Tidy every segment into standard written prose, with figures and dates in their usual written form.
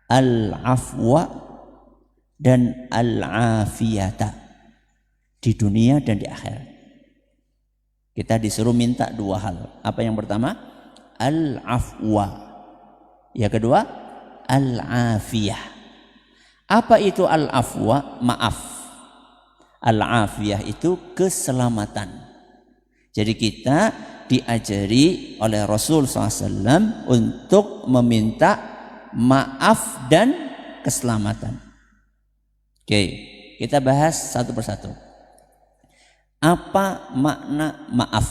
al-afwa dan al-afiyata di dunia dan di akhirat. Kita disuruh minta dua hal. Apa yang pertama? Al-afwa. Yang kedua, al-afiyah. Apa itu al-afwa? Maaf. Al-afiyah itu keselamatan. Jadi kita diajari oleh Rasul SAW untuk meminta maaf dan keselamatan. Oke, kita bahas satu persatu. Apa makna maaf?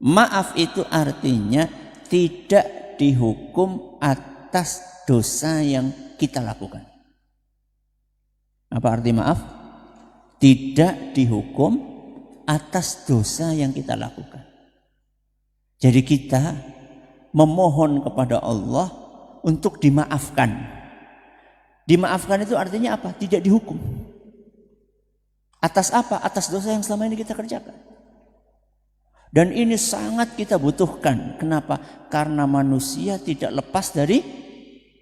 Maaf itu artinya tidak dihukum atas dosa yang kita lakukan. Apa arti maaf? Tidak dihukum atas dosa yang kita lakukan. Jadi kita memohon kepada Allah untuk dimaafkan. Dimaafkan itu artinya apa? Tidak dihukum. Atas apa? Atas dosa yang selama ini kita kerjakan. Dan ini sangat kita butuhkan. Kenapa? Karena manusia tidak lepas dari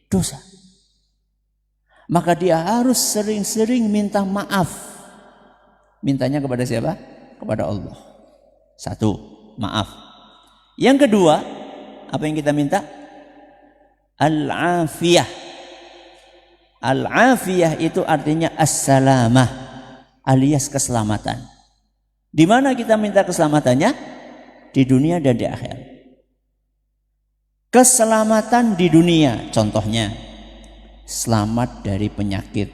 dosa. Maka dia harus sering-sering minta maaf. Mintanya kepada siapa? Kepada Allah. Satu, maaf. Yang kedua, apa yang kita minta? Al-afiyah. Al-afiyah itu artinya as-salamah, alias keselamatan. Di mana kita minta keselamatannya? Di dunia dan di akhirat. Keselamatan di dunia, contohnya selamat dari penyakit,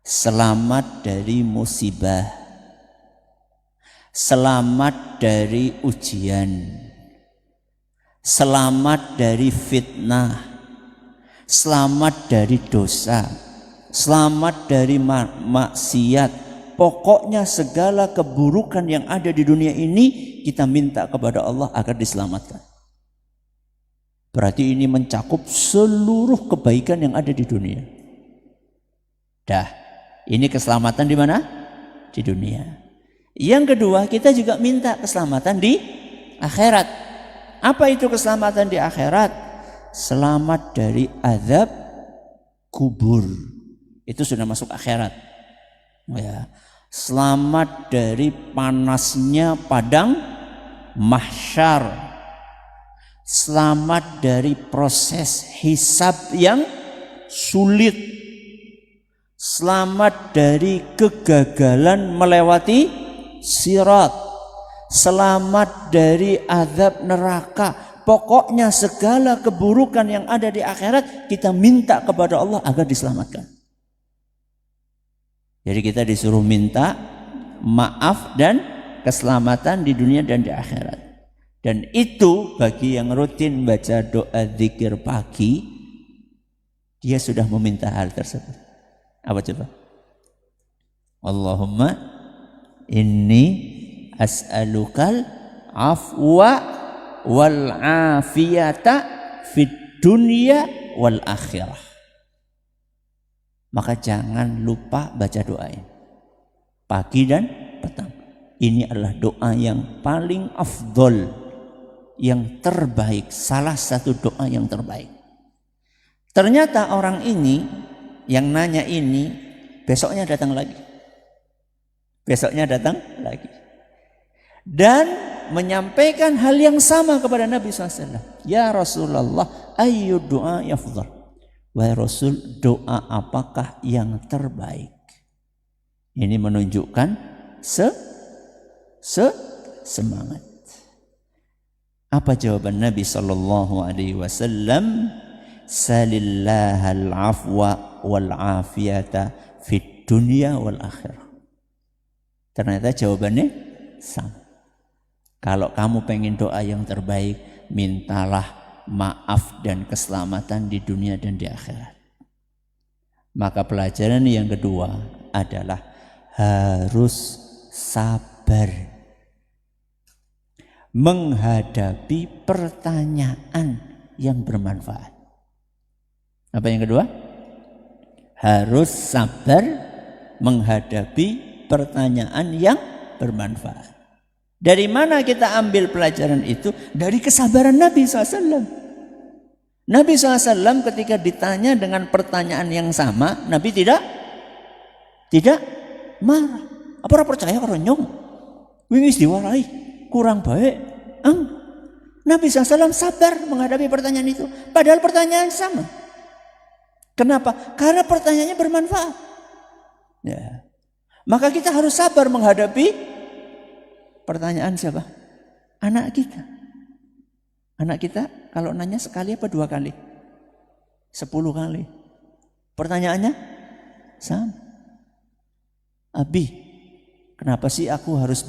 selamat dari musibah, selamat dari ujian, selamat dari fitnah, selamat dari dosa, selamat dari maksiat. Pokoknya segala keburukan yang ada di dunia ini kita minta kepada Allah agar diselamatkan. Berarti ini mencakup seluruh kebaikan yang ada di dunia. Dah, ini keselamatan di mana? Di dunia. Yang kedua, kita juga minta keselamatan di akhirat. Apa itu keselamatan di akhirat? Selamat dari azab kubur. Itu sudah masuk akhirat. Ya. Selamat dari panasnya padang mahsyar. Selamat dari proses hisab yang sulit. Selamat dari kegagalan melewati sirat. Selamat dari azab neraka. Pokoknya segala keburukan yang ada di akhirat kita minta kepada Allah agar diselamatkan. Jadi kita disuruh minta maaf dan keselamatan di dunia dan di akhirat. Dan itu bagi yang rutin baca doa zikir pagi, dia sudah meminta hal tersebut. Apa coba? Allahumma inni as'alukal afwa wal afiyata fid dunya wal akhirah. Maka jangan lupa baca doa ini pagi dan petang. Ini adalah doa yang paling afdol, yang terbaik, salah satu doa yang terbaik. Ternyata orang ini yang nanya ini besoknya datang lagi. Besoknya datang lagi. Dan menyampaikan hal yang sama kepada Nabi SAW. Ya Rasulullah, ayyu doa yafdhal. Wahai Rasul, doa apakah yang terbaik? Ini menunjukkan semangat. Apa jawaban Nabi sallallahu alaihi wasallam? Salillahal afwa wal afiyata fid dunya wal akhirah. Ternyata jawabannya sama. Kalau kamu pengen doa yang terbaik, mintalah maaf dan keselamatan di dunia dan di akhirat. Maka pelajaran yang kedua adalah harus sabar menghadapi pertanyaan yang bermanfaat. Apa yang kedua? Harus sabar menghadapi pertanyaan yang bermanfaat. Dari mana kita ambil pelajaran itu? Dari kesabaran Nabi SAW. Nabi SAW ketika ditanya dengan pertanyaan yang sama, Nabi tidak marah. Apa ora percaya karo nyong? Wis diwarai, kurang baik. Nabi SAW sabar menghadapi pertanyaan itu. Padahal pertanyaan sama. Kenapa? Karena pertanyaannya bermanfaat. Ya. Maka kita harus sabar menghadapi pertanyaan siapa? Anak kita. Anak kita kalau nanya sekali apa 2 kali? 10 kali. Pertanyaannya sama. Abi, kenapa sih aku harus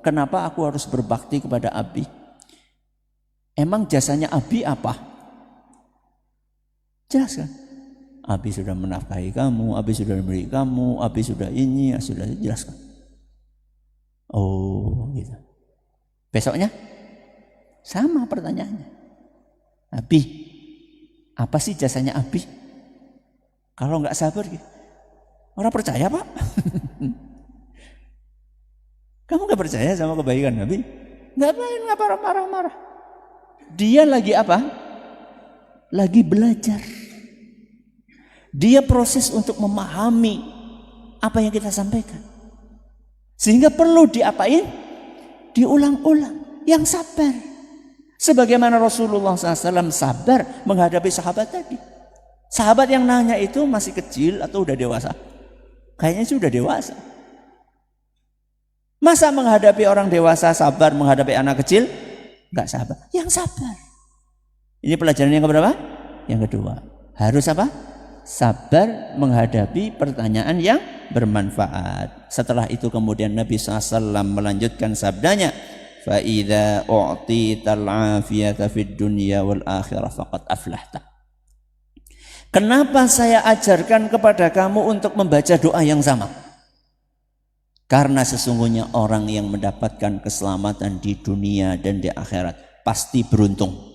kenapa aku harus berbakti kepada Abi? Emang jasanya Abi apa? Jelaskan. Abi sudah menafkahi kamu, Abi sudah memberi kamu, Abi sudah ini, sudah jelaskan. Oh, gitu. Besoknya sama pertanyaannya. Abi, apa sih jasanya Abi? Kalau nggak sabar gitu. Orang percaya Pak? Kamu nggak percaya sama kebaikan Nabi? Nggak marah-marah. Dia lagi apa? Lagi belajar. Dia proses untuk memahami apa yang kita sampaikan. Sehingga perlu diapain? Diulang-ulang. Yang sabar. Sebagaimana Rasulullah SAW sabar menghadapi sahabat tadi. Sahabat yang nanya itu masih kecil atau udah dewasa? Kayaknya sudah dewasa. Masa menghadapi orang dewasa sabar, menghadapi anak kecil enggak sabar? Yang sabar. Ini pelajaran yang keberapa? Yang kedua. Harus apa? Sabar menghadapi pertanyaan yang bermanfaat. Setelah itu kemudian Nabi SAW melanjutkan sabdanya, fa idza u'tital 'afiyata fid dunya wal akhirah faqad aflahta. Kenapa saya ajarkan kepada kamu untuk membaca doa yang sama? Karena sesungguhnya orang yang mendapatkan keselamatan di dunia dan di akhirat pasti beruntung.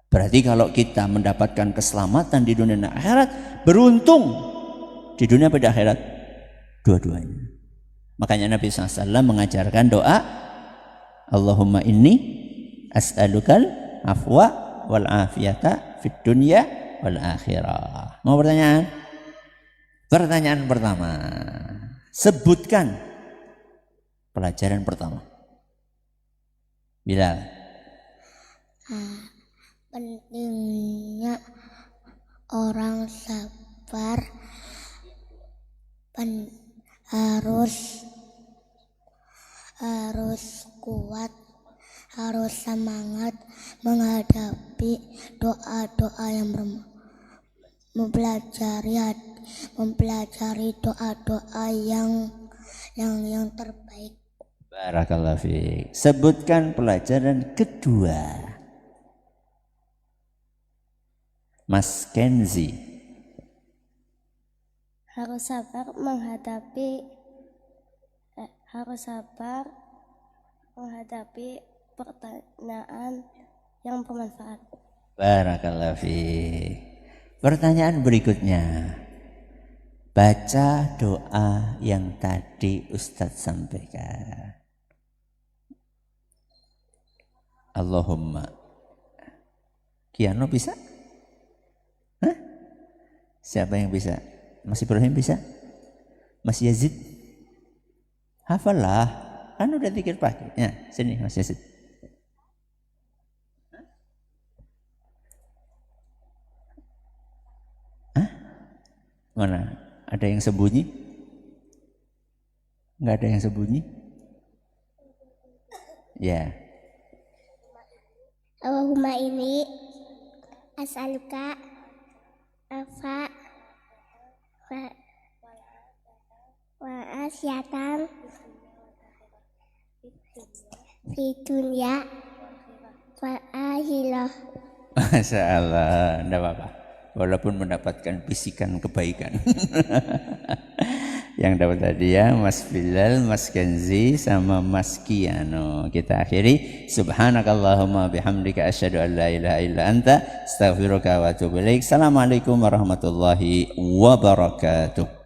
Berarti kalau kita mendapatkan keselamatan di dunia dan akhirat, beruntung di dunia pada akhirat, dua-duanya. Makanya Nabi SAW mengajarkan doa, Allahumma inni as'alukal afwa wal afiyata fid dunya wal akhirah. Mau pertanyaan? Pertanyaan pertama. Sebutkan pelajaran pertama. Bilal. Pentingnya orang sabar harus kuat, harus semangat menghadapi doa-doa yang mempelajari doa-doa yang terbaik. Barakallahu fiik. Sebutkan pelajaran kedua. Mas Kenzi. Harus sabar menghadapi pertanyaan yang bermanfaat. Barakallahu fiik. Pertanyaan berikutnya. Baca doa yang tadi Ustadz sampaikan. Allahumma. Kiano bisa? Hah? Siapa yang bisa? Mas Ibrahim bisa? Mas Yazid? Hafalah. Kan udah pikir pakai. Ya, sini Mas Yazid. Hah? Mana? Ada yang sembunyi? Enggak ada yang sembunyi? Ya. Allahumma inni as'aluka afa wa asyatan fi dunya wal akhirah. Masya Allah, enggak apa-apa. Walaupun mendapatkan bisikan kebaikan. Yang dapat tadi ya Mas Bilal, Mas Kenzi sama Mas Kiano. Kita akhiri. Subhanakallahumma bihamdika asyhadu an la ilaha illa anta astaghfiruka wa atubu ilaik. Assalamualaikum warahmatullahi wabarakatuh.